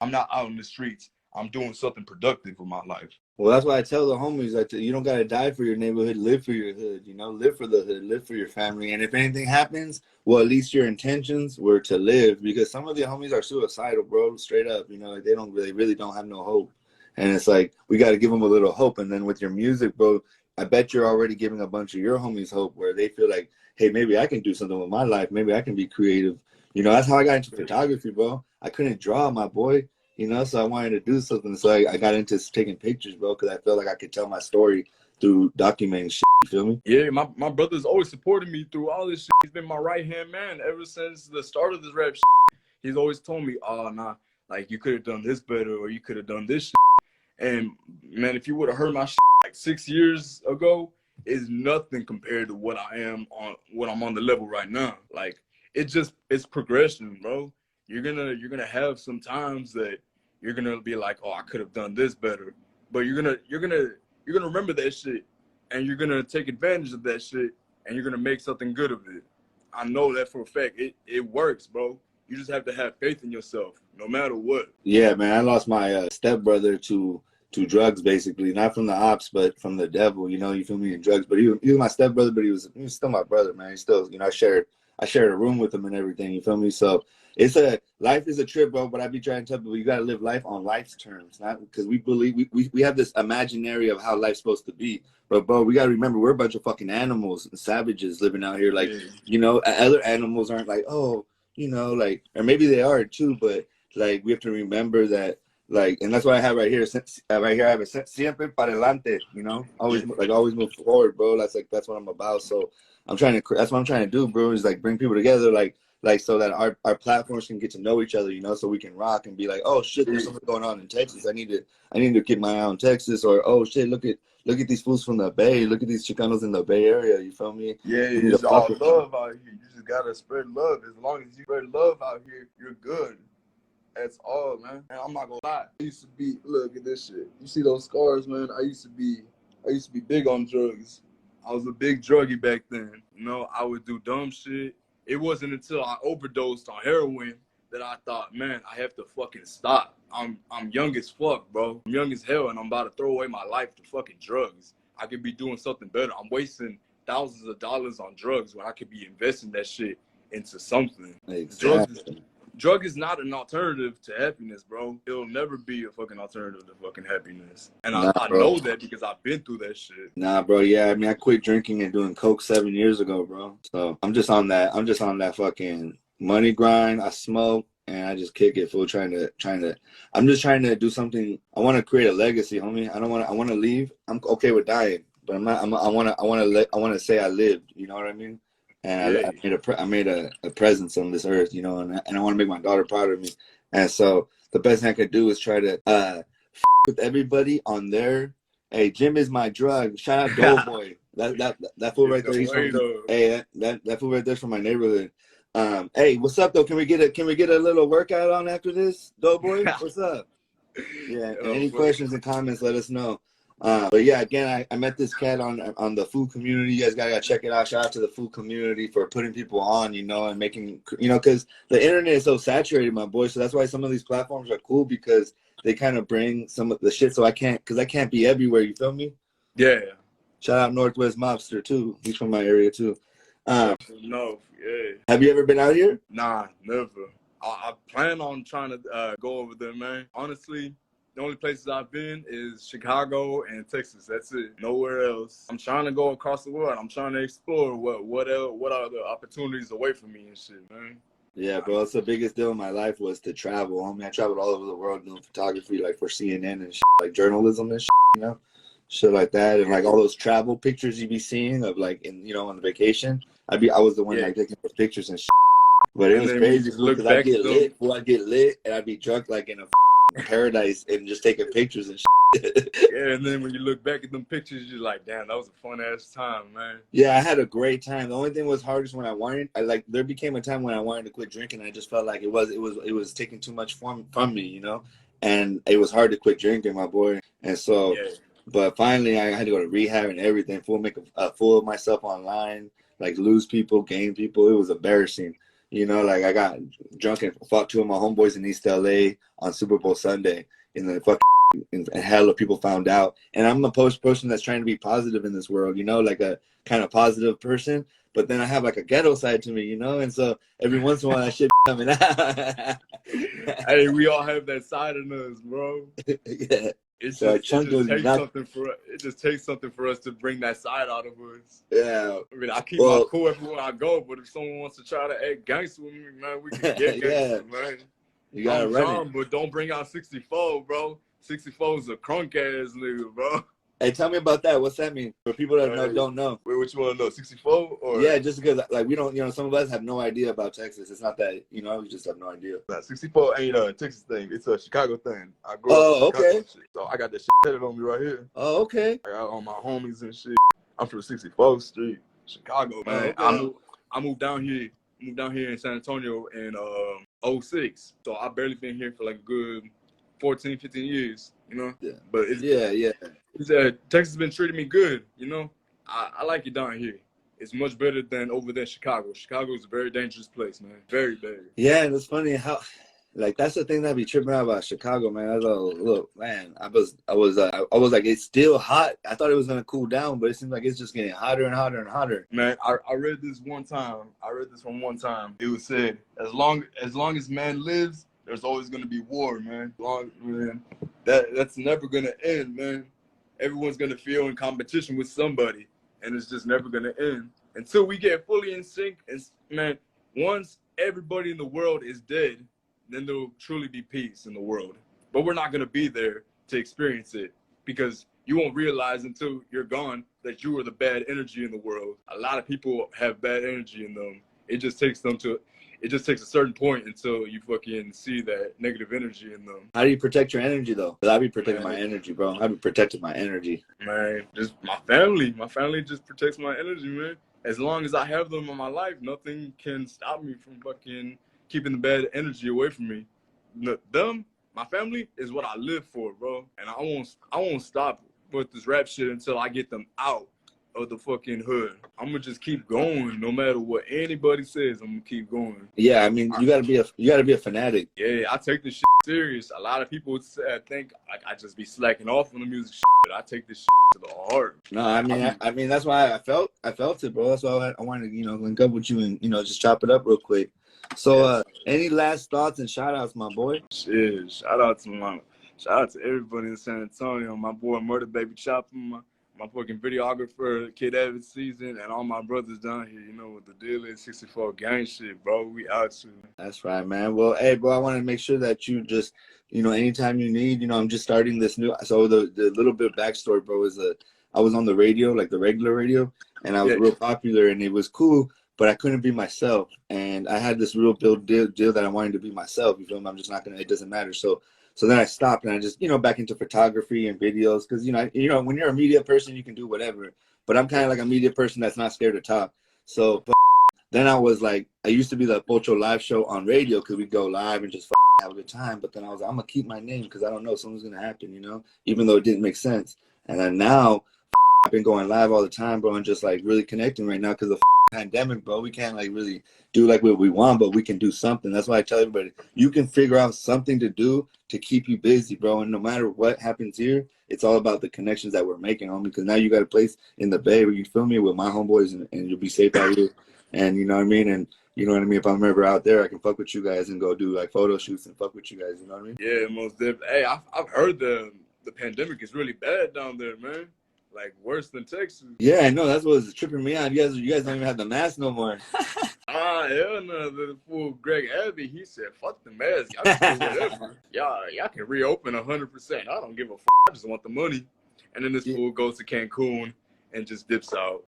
I'm not out in the streets. I'm doing something productive with my life. Well, that's why I tell the homies that you don't gotta die for your neighborhood, live for your hood. You know, live for the hood, live for your family. And if anything happens, well, at least your intentions were to live. Because some of the homies are suicidal, bro. Straight up, you know, like they really don't have no hope. And it's like we got to give them a little hope. And then with your music, bro, I bet you're already giving a bunch of your homies hope, where they feel like, hey, maybe I can do something with my life. Maybe I can be creative. You know, that's how I got into photography, bro. I couldn't draw, my boy. You know, so I wanted to do something. So I got into taking pictures, bro, because I felt like I could tell my story through documenting shit. You feel me? Yeah, my brother's always supported me through all this shit. He's been my right-hand man ever since the start of this rap shit. He's always told me, oh, nah, like, you could have done this better, or you could have done this shit. And, man, if you would have heard my shit like 6 years ago, it's nothing compared to what I'm on the level right now. Like, it's progression, bro. You're gonna have some times that you're gonna be like, oh, I could have done this better. But you're gonna remember that shit, and you're gonna take advantage of that shit, and you're gonna make something good of it. I know that for a fact. It works, bro. You just have to have faith in yourself, no matter what. Yeah, man. I lost my stepbrother to drugs, basically, not from the ops, but from the devil. You know, you feel me, in drugs. But he was my stepbrother, but he was still my brother, man. He still, you know, I shared a room with him and everything. You feel me? So life is a trip, bro. But I be trying to tell people, you gotta live life on life's terms, not because we believe we have this imaginary of how life's supposed to be. But bro, we gotta remember we're a bunch of fucking animals and savages living out here. Like, you know, other animals aren't like, oh, you know, like, or maybe they are too, but like we have to remember that. Like, and that's what I have right here. Right here, I have a siempre para adelante. You know, always move forward, bro. That's what I'm about. So that's what I'm trying to do, bro. Is like bring people together, like so that our platforms can get to know each other. You know, so we can rock and be like, oh shit, there's something going on in Texas. I need to keep my eye on Texas, or oh shit, look at these fools from the Bay. Look at these Chicanos in the Bay Area. You feel me? Yeah, it's all love out here. You just gotta spread love. As long as you spread love out here, you're good. That's all, man. And I'm not gonna lie. I used to be, look at this shit. You see those scars, man? I used to be big on drugs. I was a big druggie back then. You know, I would do dumb shit. It wasn't until I overdosed on heroin that I thought, man, I have to fucking stop. I'm young as fuck, bro. I'm young as hell, and I'm about to throw away my life to fucking drugs. I could be doing something better. I'm wasting thousands of dollars on drugs when I could be investing that shit into something. Exactly. Drug is not an alternative to happiness, bro. It'll never be a fucking alternative to fucking happiness. And I know that because I've been through that shit. Nah, bro. Yeah, I mean, I quit drinking and doing coke 7 years ago, bro. So I'm just on that fucking money grind. I smoke and I just kick it, fool. I'm just trying to do something. I want to create a legacy, homie. I want to leave. I'm okay with dying, but I'm not. I want to say I lived. You know what I mean? And I made a presence on this earth, you know, and I want to make my daughter proud of me. And so the best thing I could do is try to with everybody on there. Hey, Jim is my drug. Shout out Doughboy. that fool right there. He's from, hey, that fool right there's from my neighborhood. Hey, what's up though? Can we get a little workout on after this, Doughboy? What's up? Yeah. Any questions and comments? Let us know. But yeah, again, I met this cat on the food community. You guys gotta check it out. Shout out to the food community for putting people on, you know, and making, you know, because the internet is so saturated, my boy. So that's why some of these platforms are cool, because they kind of bring some of the shit. So I can't be everywhere. You feel me? Yeah. Shout out Northwest Mobster too. He's from my area too. Yeah. Have you ever been out here? Nah, never. I plan on trying to go over there, man. Honestly, the only places I've been is Chicago and Texas. That's it. Nowhere else. I'm trying to go across the world. I'm trying to explore what are the opportunities away from me and shit, man. Yeah, bro. That's the biggest deal in my life was to travel. I mean, I traveled all over the world doing photography, like for CNN and shit, like journalism and shit, you know, shit like that, and like all those travel pictures you be seeing of like on the vacation. I was the one like taking those pictures and shit. But it was crazy because I'd get lit, and I'd be drunk like in a paradise and just taking pictures and shit. Yeah, and then when you look back at them pictures, you're like, damn, that was a fun ass time, man. Yeah, I had a great time. The only thing was hardest when there became a time when I wanted to quit drinking. I just felt like it was taking too much from me, you know, and it was hard to quit drinking, my boy. And so, but finally, I had to go to rehab and everything. Make a fool of myself online, like lose people, gain people. It was embarrassing. You know, like I got drunk and fought two of my homeboys in East LA on Super Bowl Sunday, and then and hell of people found out. And I'm a person that's trying to be positive in this world, you know, like a kind of positive person. But then I have like a ghetto side to me, you know, and so every once in a while that shit coming out. Hey, we all have that side in us, bro. Yeah. It So just takes something for it just takes something for us to bring that side out of us. Yeah. I mean, I keep my cool everywhere I go, but if someone wants to try to act gangster with me, man, we can get gangster, man. You gotta run it. But don't bring out 64, bro. 64 is a crunk ass nigga, bro. Hey, tell me about that. What's that mean? For people that don't know. Wait, what you want to know? 64 or? Yeah, just because like we don't, you know, some of us have no idea about Texas. It's not that, you know, we just have no idea. Nah, 64 ain't a Texas thing. It's a Chicago thing. I grew up in Chicago, so I got that shit tatted on me right here. Oh, okay. I got all my homies and shit. I'm from 64th Street, Chicago, man. Okay. I moved down here in San Antonio in 06. So I barely been here for like a good 14, 15 years, you know? Yeah. But Texas has been treating me good, you know? I like it down here. It's much better than over there in Chicago. Chicago is a very dangerous place, man. Very bad. Yeah, and it's funny how, like, that's the thing that be tripping out about Chicago, man. I was like, look, man, I was like, it's still hot. I thought it was gonna cool down, but it seems like it's just getting hotter and hotter and hotter. Man, I read this one time. From one time. It was said, as long as man lives, there's always gonna be war, man. That's never gonna end, man. Everyone's gonna feel in competition with somebody, and it's just never gonna end until we get fully in sync. And man, once everybody in the world is dead, then there will truly be peace in the world. But we're not gonna be there to experience it, because you won't realize until you're gone that you are the bad energy in the world. A lot of people have bad energy in them. It just takes a certain point until you fucking see that negative energy in them. How do you protect your energy, though? Because I be protecting my energy, bro. I be protecting my energy. Man, just my family. My family just protects my energy, man. As long as I have them in my life, nothing can stop me from fucking keeping the bad energy away from me. My family is what I live for, bro. And I won't stop with this rap shit until I get them out of the fucking hood. I'm gonna just keep going, no matter what anybody says. I'm gonna keep going. Yeah, I mean, you gotta be a fanatic. Yeah, I take this shit serious. A lot of people think I just be slacking off on the music shit, but I take this shit to the heart. No, I mean that's why I felt it, bro. That's why I wanted to, link up with you and just chop it up real quick. So, any last thoughts and shout outs, my boy? Shit, shout out to everybody in San Antonio. My boy Murder Baby Chopper, my fucking videographer, Kid Evans Season, and all my brothers down here. You know what the deal is, 64 gang shit, bro. We out here. That's right, man. Well, hey, bro, I want to make sure that you just, anytime you need, I'm just starting this new. So the little bit of backstory, bro, is I was on the radio, like the regular radio, and I was real popular, and it was cool, but I couldn't be myself. And I had this real deal that I wanted to be myself. You feel me? I'm just not it doesn't matter. So then I stopped and I just, back into photography and videos. Cause when you're a media person, you can do whatever, but I'm kind of like a media person that's not scared to talk. So then I was like, I used to be the Pocho live show on radio. Cause we go live and just have a good time. But then I was like, I'm gonna keep my name cause I don't know, something's gonna happen, even though it didn't make sense. And then now I've been going live all the time, bro. And just like really connecting right now. Cause the pandemic, bro, we can't like really do like what we want, but we can do something. That's why I tell everybody, you can figure out something to do to keep you busy, bro. And no matter what happens here, it's all about the connections that we're making, homie. Because now you got a place in the Bay where you feel me with my homeboys, and you'll be safe out here. And you know what I mean. And you know what I mean. If I'm ever out there, I can fuck with you guys and go do like photo shoots and fuck with you guys. You know what I mean? Yeah, most definitely. Hey, I've heard the pandemic is really bad down there, man. Like worse than Texas. Yeah, I know. That's what's tripping me out. You guys don't even have the mask no more. Hell no. The fool Greg Abbey, he said, "Fuck the mask. Y'all can do whatever. Y'all can reopen 100%. I don't give a fuck. I just want the money." And then this fool goes to Cancun and just dips out.